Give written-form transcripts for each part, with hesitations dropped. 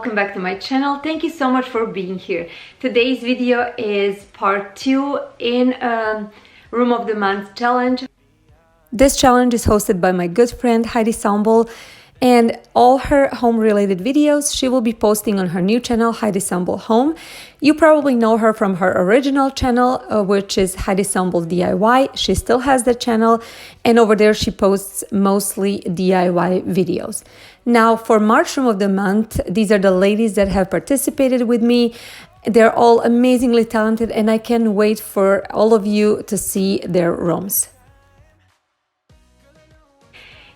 welcome back to my channel. Thank you so much for being here. Today's video is part 2 in Room of the Month challenge. This challenge is hosted by my good friend Heidi Sonboul, and all her home related videos she will be posting on her new channel, Heidi Sonboul Home. You probably know her from her original channel, which is Heidi Sonboul DIY. She still has that channel, and over there she posts mostly DIY videos. Now for March Room of the Month, these are the ladies that have participated with me. They're all amazingly talented, and I can't wait for all of you to see their rooms.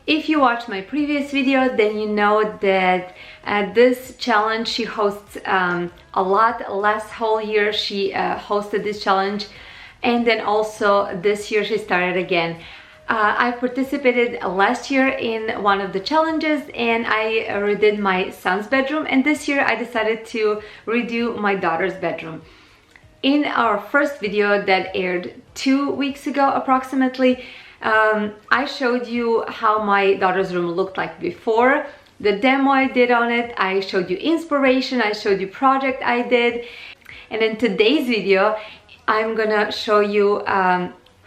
If you watched my previous video, then you know that this challenge she hosts a lot. Last whole year she hosted this challenge, and then also this year she started again. I participated last year in one of the challenges, and I redid my son's bedroom, and this year I decided to redo my daughter's bedroom. In our first video that aired 2 weeks ago approximately, I showed you how my daughter's room looked like before, the demo I did on it. I showed you inspiration, I showed you project I did, and in today's video I'm gonna show you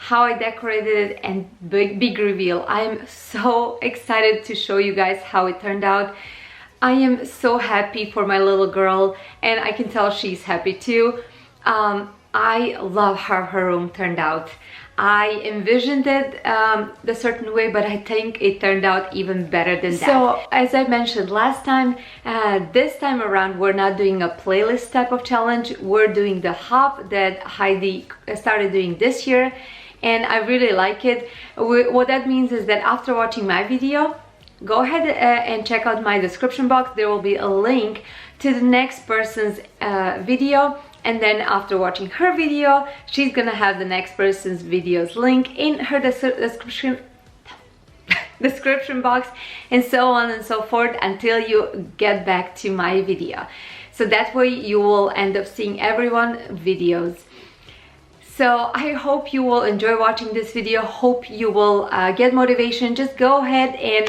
how I decorated it and big reveal. I'm so excited to show you guys how it turned out. I am so happy for my little girl, and I can tell she's happy too. I love how her room turned out. I envisioned it a certain way, but I think it turned out even better than that. So as I mentioned last time, this time around we're not doing a playlist type of challenge. We're doing the hop that Heidi started doing this year, and I really like it. What that means is that after watching my video, go ahead and check out my description box. There will be a link to the next person's video, and then after watching her video, she's gonna have the next person's videos link in her description box, and so on and so forth until you get back to my video. So that way you will end up seeing everyone's videos. So I hope you will enjoy watching this video. Hope you will get motivation. Just go ahead and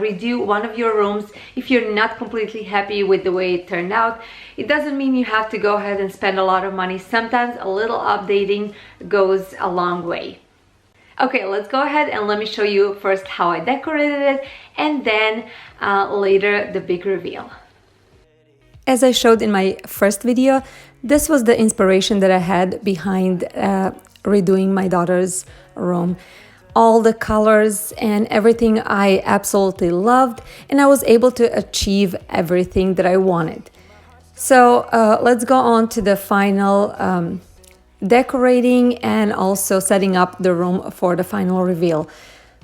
redo one of your rooms if you're not completely happy with the way it turned out. It doesn't mean you have to go ahead and spend a lot of money. Sometimes a little updating goes a long way. Okay, let's go ahead and let me show you first how I decorated it, and then later the big reveal. As I showed in my first video, this was the inspiration that I had behind redoing my daughter's room. All the colors and everything I absolutely loved, and I was able to achieve everything that I wanted. So let's go on to the final decorating and also setting up the room for the final reveal.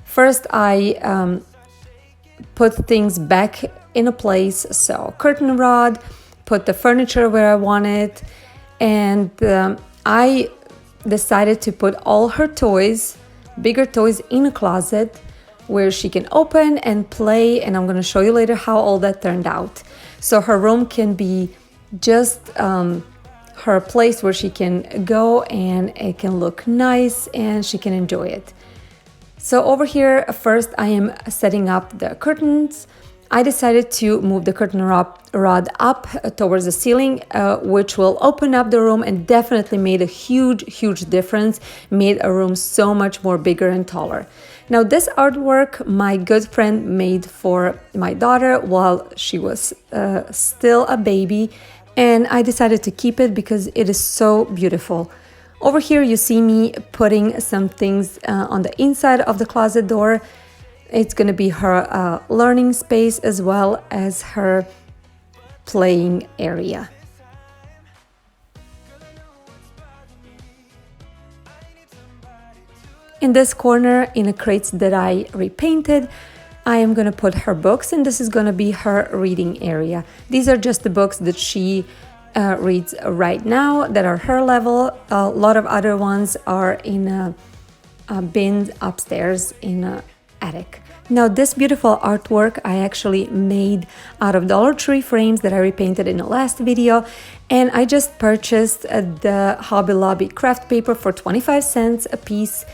First, I put things back in a place, so curtain rod, put the furniture where I wanted, and I decided to put all her toys, bigger toys, in a closet where she can open and play, and I'm going to show you later how all that turned out. So her room can be just her place where she can go and it can look nice and she can enjoy it. So over here, first I am setting up the curtains. I decided to move the curtain rod up towards the ceiling, which will open up the room and definitely made a huge difference, made a room so much more bigger and taller. Now this artwork my good friend made for my daughter while she was still a baby, and I decided to keep it because it is so beautiful. Over here you see me putting some things on the inside of the closet door. It's going to be her learning space as well as her playing area. In this corner, in a crates that I repainted, I am going to put her books, and this is going to be her reading area. These are just the books that she reads right now that are her level. A lot of other ones are in a bin upstairs in an attic. Now this beautiful artwork I actually made out of Dollar Tree frames that I repainted in the last video, and I just purchased the Hobby Lobby craft paper for 25 cents a piece,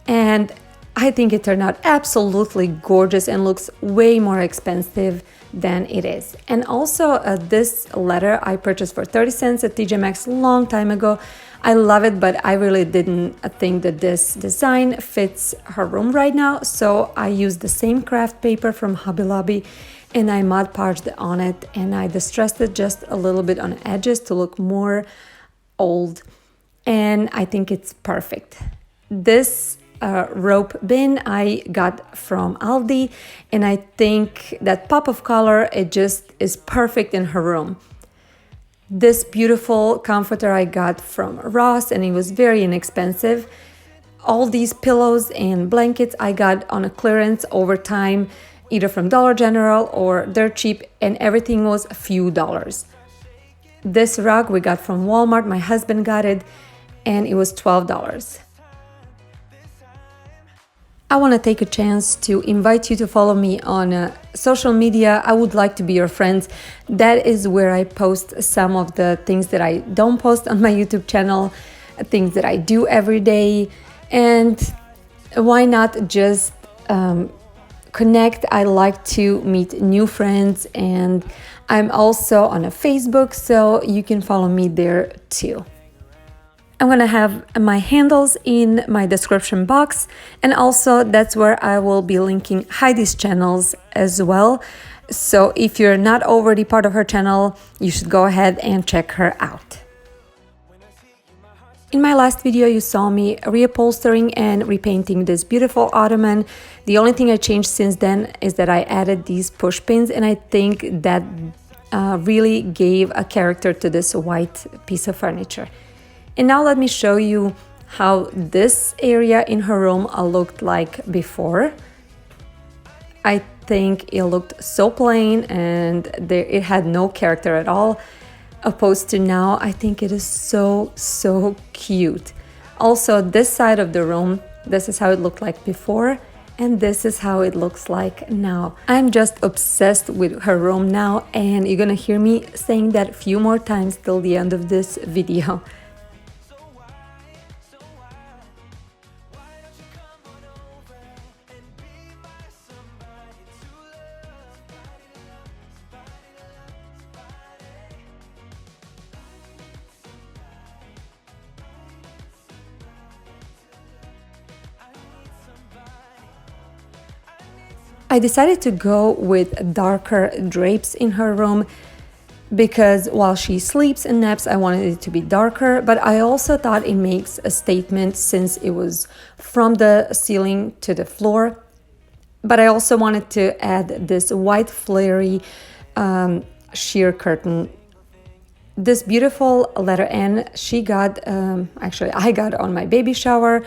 and I think it turned out absolutely gorgeous and looks way more expensive than it is. And also this letter I purchased for 30 cents at TJ Maxx long time ago. I love it, but I really didn't think that this design fits her room right now. So I used the same craft paper from Hobby Lobby and I Mod Podged on it, and I distressed it just a little bit on the edges to look more old. And I think it's perfect. This rope bin I got from Aldi, and I think that pop of color, it just is perfect in her room. This beautiful comforter I got from Ross, and it was very inexpensive. All these pillows and blankets I got on a clearance over time, either from Dollar General or Dirt Cheap, and everything was a few dollars. This rug we got from Walmart, my husband got it, and it was $12. I want to take a chance to invite you to follow me on social media. I would like to be your friends. That is where I post some of the things that I don't post on my YouTube channel, things that I do every day. And why not just connect? I like to meet new friends, and I'm also on a Facebook, so you can follow me there too. I'm gonna have my handles in my description box, and also that's where I will be linking Heidi's channels as well. So if you're not already part of her channel, you should go ahead and check her out. In my last video, you saw me reupholstering and repainting this beautiful ottoman. The only thing I changed since then is that I added these push pins, and I think that really gave a character to this white piece of furniture. And now let me show you how this area in her room looked like before. I think it looked so plain and it had no character at all. Opposed to now, I think it is so cute. Also, this side of the room, this is how it looked like before, and this is how it looks like now. I'm just obsessed with her room now, and you're gonna hear me saying that a few more times till the end of this video. I decided to go with darker drapes in her room because while she sleeps and naps, I wanted it to be darker, but I also thought it makes a statement since it was from the ceiling to the floor. But I also wanted to add this white flary sheer curtain. This beautiful letter N she got, actually I got on my baby shower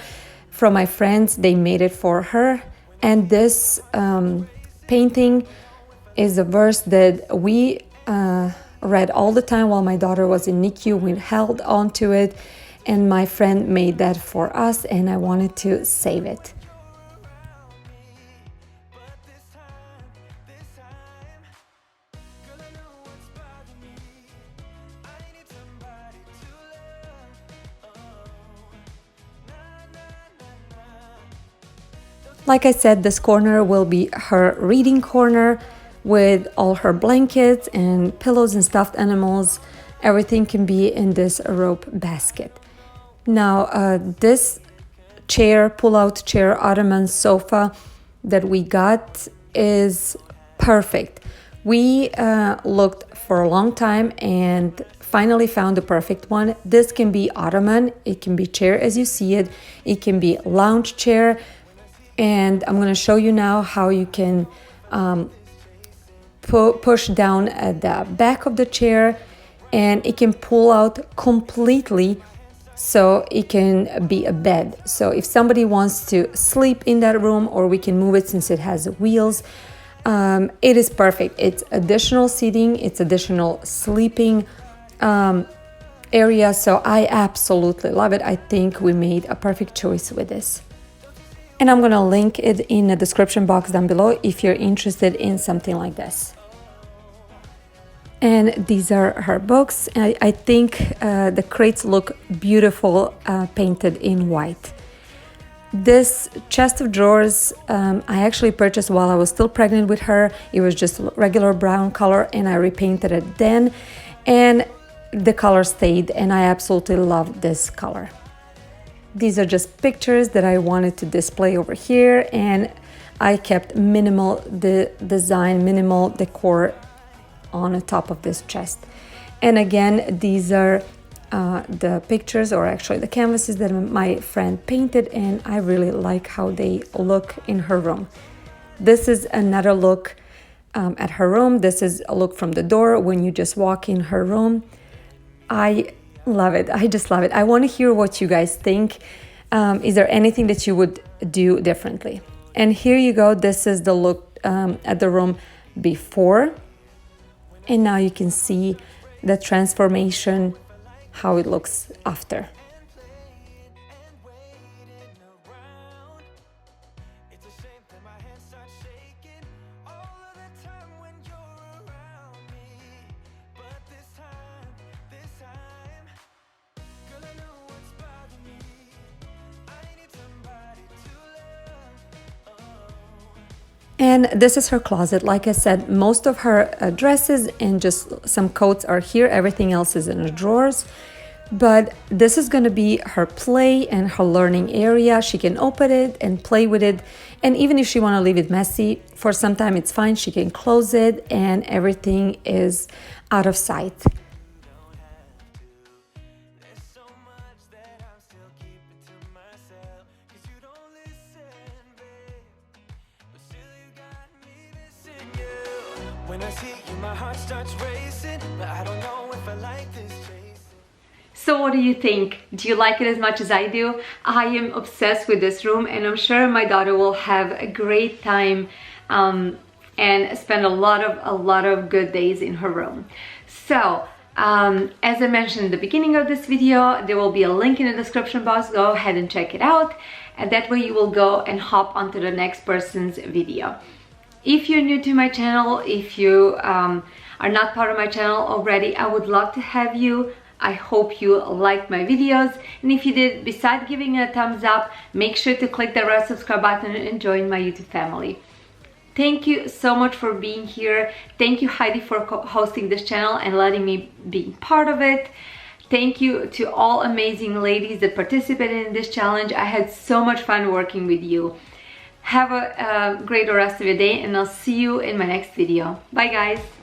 from my friends. They made it for her. And this painting is a verse that we read all the time while my daughter was in NICU. We held on to it, and my friend made that for us, and I wanted to save it. Like I said, this corner will be her reading corner with all her blankets and pillows and stuffed animals. Everything can be in this rope basket. Now, this chair, pull-out chair, ottoman, sofa that we got is perfect. We looked for a long time and finally found the perfect one. This can be ottoman, it can be chair as you see it, it can be lounge chair. And I'm going to show you now how you can push down at the back of the chair, and it can pull out completely so it can be a bed. So if somebody wants to sleep in that room, or we can move it since it has wheels, it is perfect. It's additional seating, it's additional sleeping area. So I absolutely love it. I think we made a perfect choice with this. And I'm gonna link it in the description box down below if you're interested in something like this. And these are her books. I think the crates look beautiful painted in white. This chest of drawers I actually purchased while I was still pregnant with her. It was just regular brown color and I repainted it then, and the color stayed and I absolutely love this color. These are just pictures that I wanted to display over here, and I kept minimal design, minimal decor on the top of this chest. And again, these are the pictures, or actually the canvases that my friend painted, and I really like how they look in her room. This is another look at her room. This is a look from the door when you just walk in her room. I love it. I just love it. I want to hear what you guys think. Is there anything that you would do differently? And here you go. This is the look at the room before, and now you can see the transformation, how it looks after. And this is her closet. Like I said, most of her dresses and just some coats are here. Everything else is in the drawers. But this is going to be her play and her learning area. She can open it and play with it. And even if she want to leave it messy, for some time it's fine. She can close it and everything is out of sight. When I see you, my heart starts racing, but I don't know if I like this chasing. So what do you think? Do you like it as much as I do? I am obsessed with this room, and I'm sure my daughter will have a great time and spend a lot of good days in her room. So as I mentioned in the beginning of this video, there will be a link in the description box. Go ahead and check it out, and that way you will go and hop onto the next person's video. If you're new to my channel, if you are not part of my channel already, I would love to have you. I hope you liked my videos, and if you did, besides giving it a thumbs up, make sure to click the red subscribe button and join my YouTube family. Thank you so much for being here. Thank you, Heidi, for hosting this channel and letting me be part of it. Thank you to all amazing ladies that participated in this challenge. I had so much fun working with you. Have a great rest of your day, and I'll see you in my next video. Bye guys.